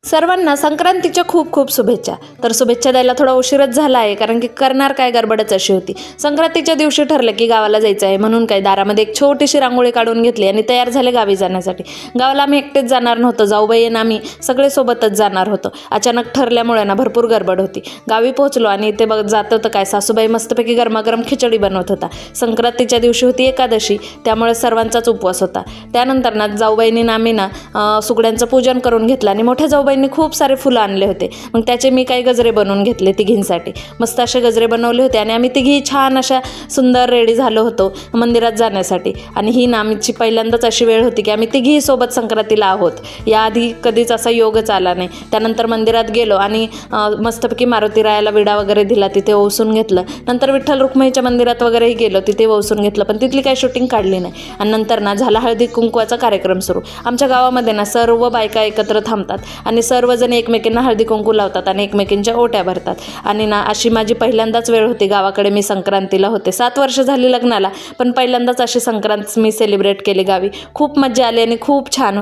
सर्वांना संक्रांतीच्या खूप खूप शुभेच्छा. तर शुभेच्छा द्यायला थोडा उशीरच झाला आहे, कारण की करणार काय गडबडच अशी होती. संक्रांतीच्या दिवशी ठरलं की गावाला जायचं आहे, म्हणून काय दारामध्ये एक छोटीशी रांगोळी काढून घेतली आणि तयार झाले गावी जाण्यासाठी. गावाला आम्ही एकटेच जाणार नव्हतो, जाऊबाई आणि आम्ही सगळे सोबतच जाणार होतो. अचानक ठरल्यामुळे ना भरपूर गडबड होती. गावी पोहोचलो आणि इथे बघ जातं तर काय, सासूबाई मस्तपैकी गरमागरम खिचडी बनवत होता. संक्रांतीच्या दिवशी होती एकादशी, त्यामुळे सर्वांचाच उपवास होता. त्यानंतर ना जाऊबाईंनी आम्ही ना सुगड्यांचं पूजन करून घेतलं आणि मोठ्या जाऊबाईंनी खूप सारे फुलं आणले होते. मग त्याचे मी काही गजरे बनवून घेतले तिघींसाठी. मस्त असे गजरे बनवले होते आणि आम्ही तिघी छान अशा सुंदर रेडी झालो होतो मंदिरात जाण्यासाठी. आणि ही ना आमची पहिल्यांदाच अशी वेळ होती की आम्ही तिघी सोबत संक्रांतीला आहोत. याआधी कधीच असा योगच आला नाही. त्यानंतर मंदिरात गेलो आणि मस्तपैकी मारुतीरायाला विडा वगैरे दिला, तिथे ओसून घेतलं. नंतर विठ्ठल रुक्मिणीच्या मंदिरात वगैरेही गेलो, तिथे ओसून घेतलं, पण तिथली काही शूटिंग काढली नाही. आणि नंतर ना झाला हळदी कुंकवाचा कार्यक्रम सुरू. आमच्या गावामध्ये ना सर्व बायका एकत्र थांबतात आणि सर्वजण एकमेकींना हळदी कुंकू लावतात आणि एकमेकींच्या ओट्या भरतात. आणि ना अशी माझी पहिल्यांदाच वेळ होती गावाकडे. मी संक्रांतीला होते, 7 वर्ष झाली लग्नाला, पण पहिल्यांदाच अशी संक्रांत मी सेलिब्रेट केली गावी. खूप मजा आली आणि खूप छान